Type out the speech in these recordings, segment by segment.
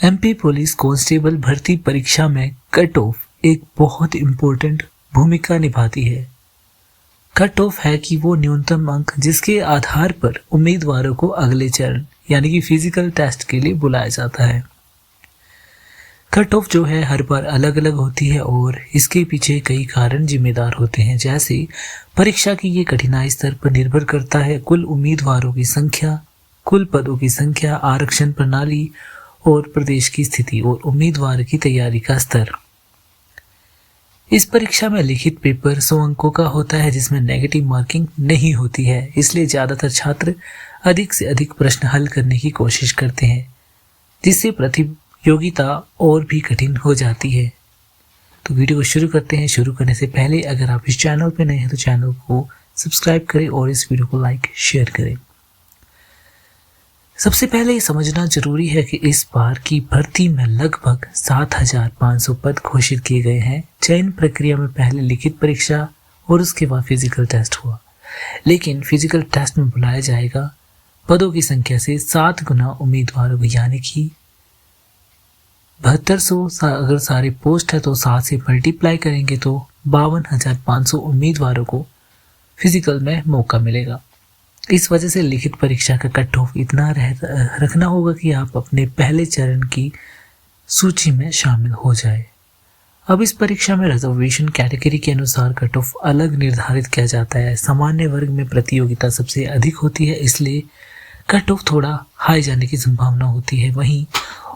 MP police constable भर्ती परीक्षा में कट ऑफ एक बहुत इम्पोर्टेंट भूमिका निभाती है। कट ऑफ है कि वो न्यूनतम अंक जिसके आधार पर उम्मीदवारों को अगले चरण यानी कि फिजिकल टेस्ट के लिए बुलाया जाता है। कट ऑफ जो है हर बार अलग अलग होती है और इसके पीछे कई कारण जिम्मेदार होते हैं, जैसे परीक्षा की ये कठिनाई स्तर पर निर्भर करता है, कुल उम्मीदवारों की संख्या, कुल पदों की संख्या, आरक्षण प्रणाली और प्रदेश की स्थिति और उम्मीदवार की तैयारी का स्तर। इस परीक्षा में लिखित पेपर 100 अंकों का होता है जिसमें नेगेटिव मार्किंग नहीं होती है, इसलिए ज्यादातर छात्र अधिक से अधिक प्रश्न हल करने की कोशिश करते हैं, जिससे प्रतियोगिता और भी कठिन हो जाती है। तो वीडियो को शुरू करते हैं। शुरू करने से पहले अगर आप इस चैनल पर नए हैं तो चैनल को सब्सक्राइब करें और इस वीडियो को लाइक शेयर करें। सबसे पहले ये समझना जरूरी है कि इस बार की भर्ती में लगभग 7,500 पद घोषित किए गए हैं। चयन प्रक्रिया में पहले लिखित परीक्षा और उसके बाद फिजिकल टेस्ट हुआ, लेकिन फिजिकल टेस्ट में बुलाया जाएगा पदों की संख्या से 7 गुना उम्मीदवारों को, यानी कि 7200 अगर सारे पोस्ट है तो 7 से मल्टीप्लाई करेंगे तो 52,500 उम्मीदवारों को फिजिकल में मौका मिलेगा। इस वजह से लिखित परीक्षा का कट ऑफ इतना रखना होगा कि आप अपने पहले चरण की सूची में शामिल हो जाए। अब इस परीक्षा में रिजर्वेशन कैटेगरी के अनुसार कट ऑफ अलग निर्धारित किया जाता है। सामान्य वर्ग में प्रतियोगिता सबसे अधिक होती है, इसलिए कट ऑफ थोड़ा हाई जाने की संभावना होती है। वहीं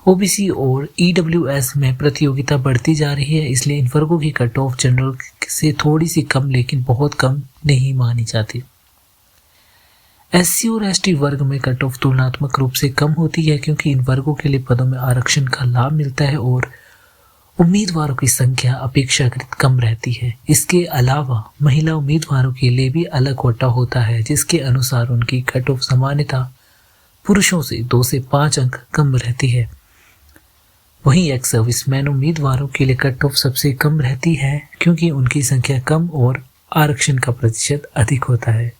ओबीसी और ईडब्ल्यूएस में प्रतियोगिता बढ़ती जा रही है, इसलिए इन वर्गों की कट ऑफ जनरल से थोड़ी सी कम लेकिन बहुत कम नहीं मानी जाती। एससी और एसटी वर्ग में कट ऑफ तुलनात्मक रूप से कम होती है, क्योंकि इन वर्गों के लिए पदों में आरक्षण का लाभ मिलता है और उम्मीदवारों की संख्या अपेक्षाकृत कम रहती है। इसके अलावा महिला उम्मीदवारों के लिए भी अलग कोटा होता है, जिसके अनुसार उनकी कट ऑफ सामान्यतः पुरुषों से 2 से 5 अंक कम रहती है। वहीं एक्स सर्विसमैन उम्मीदवारों के लिए कट ऑफ सबसे कम रहती है, क्योंकि उनकी संख्या कम और आरक्षण का प्रतिशत अधिक होता है।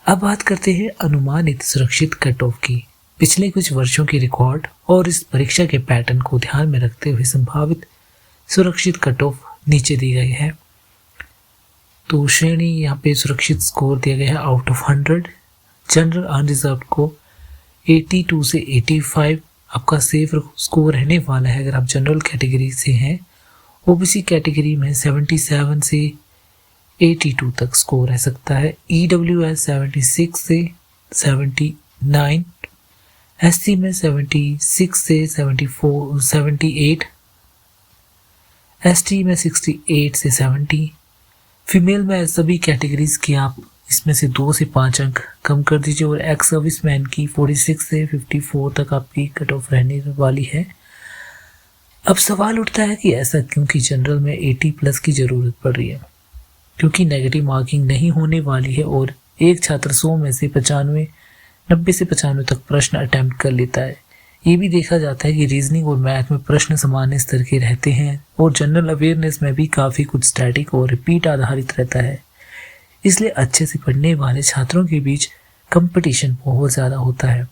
अब बात करते हैं अनुमानित सुरक्षित कट ऑफ की। पिछले कुछ वर्षों की रिकॉर्ड और इस परीक्षा के पैटर्न को ध्यान में रखते हुए संभावित सुरक्षित कट ऑफ नीचे दी गई है। तो श्रेणी यहाँ पे सुरक्षित स्कोर दिया गया है आउट ऑफ 100। जनरल अनरिजर्व को 82 से 85 आपका सेफ स्कोर रहने वाला है अगर आप जनरल कैटेगरी से हैं। ओबीसी कैटेगरी में 77 से 82 तक स्कोर रह सकता है। ईडब्ल्यूएस 76 से 79, एससी में 76 से 78, एसटी में 68 से 70। फीमेल में सभी कैटेगरीज के आप इसमें से 2 से 5 अंक कम कर दीजिए और एक्स सर्विसमैन की 46 से 54 तक आपकी कट ऑफ रहने वाली है। अब सवाल उठता है कि ऐसा क्योंकि जनरल में 80+ की जरूरत पड़ रही है, क्योंकि नेगेटिव मार्किंग नहीं होने वाली है और एक छात्र 100 में से 90 से 95 तक प्रश्न अटेम्प्ट कर लेता है। ये भी देखा जाता है कि रीजनिंग और मैथ में प्रश्न सामान्य स्तर के रहते हैं और जनरल अवेयरनेस में भी काफ़ी कुछ स्टैटिक और रिपीट आधारित रहता है, इसलिए अच्छे से पढ़ने वाले छात्रों के बीच कंपटीशन बहुत ज़्यादा होता है।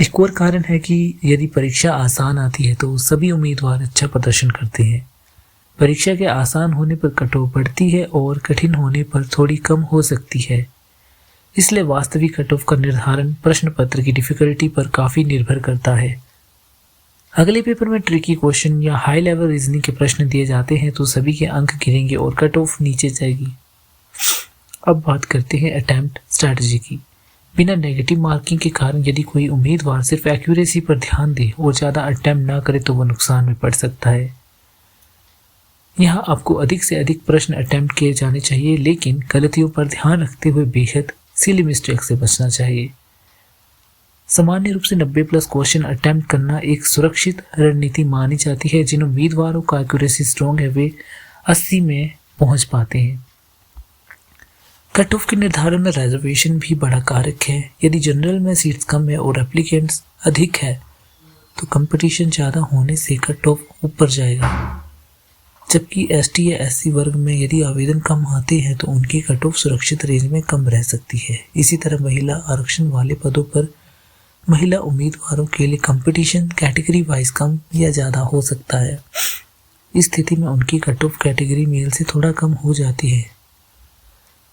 एक और कारण है कि यदि परीक्षा आसान आती है तो सभी उम्मीदवार अच्छा प्रदर्शन करते हैं। परीक्षा के आसान होने पर कट ऑफ बढ़ती है और कठिन होने पर थोड़ी कम हो सकती है, इसलिए वास्तविक कट ऑफ का निर्धारण प्रश्न पत्र की डिफिकल्टी पर काफ़ी निर्भर करता है। अगले पेपर में ट्रिकी क्वेश्चन या हाई लेवल रीजनिंग के प्रश्न दिए जाते हैं तो सभी के अंक गिरेंगे और कट ऑफ नीचे जाएगी। अब बात करते हैं अटेम्प्ट स्ट्रैटेजी की। बिना नेगेटिव मार्किंग के कारण यदि कोई उम्मीदवार सिर्फ एक्यूरेसी पर ध्यान दे और ज़्यादा अटेम्प्ट ना करे तो वह नुकसान में पड़ सकता है। यहाँ आपको अधिक से अधिक प्रश्न अटेम्प्ट किए जाने चाहिए, लेकिन गलतियों पर ध्यान रखते हुए बेहद सिली मिस्टेक से बचना चाहिए। सामान्य रूप से 90+ क्वेश्चन अटेम्प्ट करना एक सुरक्षित रणनीति मानी जाती है। जिन उम्मीदवारों का एक्यूरेसी स्ट्रॉन्ग है वे 80 में पहुंच पाते हैं। कट ऑफ के निर्धारण में रिजर्वेशन भी बड़ा कारक है। यदि जनरल में सीट्स कम है और एप्लीकेंट्स अधिक है तो कंपटीशन ज़्यादा होने से कट ऑफ ऊपर जाएगा, जबकि एसटी या एससी वर्ग में यदि आवेदन कम आते हैं तो उनकी कट ऑफ सुरक्षित रेंज में कम रह सकती है। इसी तरह महिला आरक्षण वाले पदों पर महिला उम्मीदवारों के लिए कंपटीशन कैटेगरी वाइज कम या ज़्यादा हो सकता है। इस स्थिति में उनकी कट ऑफ कैटेगरी मेल से थोड़ा कम हो जाती है।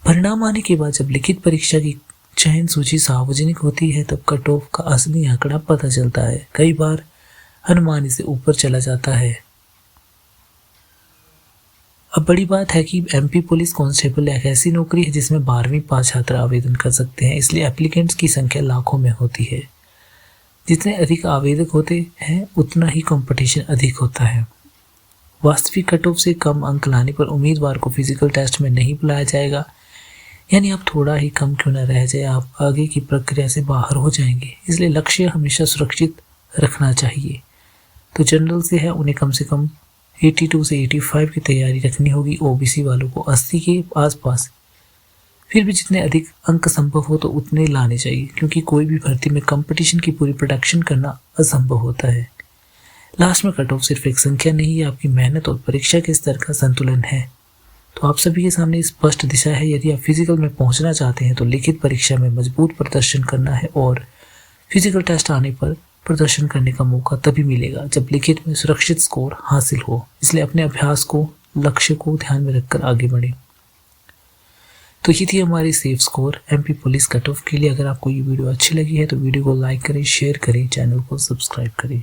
परिणाम आने के बाद जब लिखित परीक्षा की चयन सूची सार्वजनिक होती है तब कट ऑफ का असली आंकड़ा पता चलता है। कई बार अनुमान से ऊपर चला जाता है। अब बड़ी बात है कि एमपी पुलिस कांस्टेबल एक ऐसी नौकरी है जिसमें 12वीं पास छात्र आवेदन कर सकते हैं, इसलिए एप्लीकेंट्स की संख्या लाखों में होती है। जितने अधिक आवेदक होते हैं उतना ही कंपटीशन अधिक होता है। वास्तविक कट ऑफ से कम अंक लाने पर उम्मीदवार को फिजिकल टेस्ट में नहीं बुलाया जाएगा, यानी आप थोड़ा ही कम क्यों न रह जाए, आप आगे की प्रक्रिया से बाहर हो जाएंगे। इसलिए लक्ष्य हमेशा सुरक्षित रखना चाहिए। तो जनरल से है उन्हें कम से कम 82 से 85 की तैयारी रखनी होगी, ओबीसी वालों को 80 के आसपास। फिर भी जितने अधिक अंक संभव हो तो उतने लाने चाहिए, क्योंकि कोई भी भर्ती में कंपटीशन की पूरी प्रोडक्शन करना असंभव होता है। लास्ट में कट ऑफ सिर्फ एक संख्या नहीं है, आपकी मेहनत और परीक्षा के स्तर का संतुलन है। तो आप सभी के सामने स्पष्ट दिशा है। यदि आप फिजिकल में पहुंचना चाहते हैं तो लिखित परीक्षा में मजबूत प्रदर्शन करना है और फिजिकल टेस्ट आने पर प्रदर्शन करने का मौका तभी मिलेगा जब लिखित में सुरक्षित स्कोर हासिल हो। इसलिए अपने अभ्यास को, लक्ष्य को ध्यान में रखकर आगे बढ़ें। तो ये थी हमारी safe score MP police cut off के लिए। अगर आपको ये वीडियो अच्छी लगी है तो वीडियो को लाइक करें, शेयर करें, चैनल को सब्सक्राइब करें।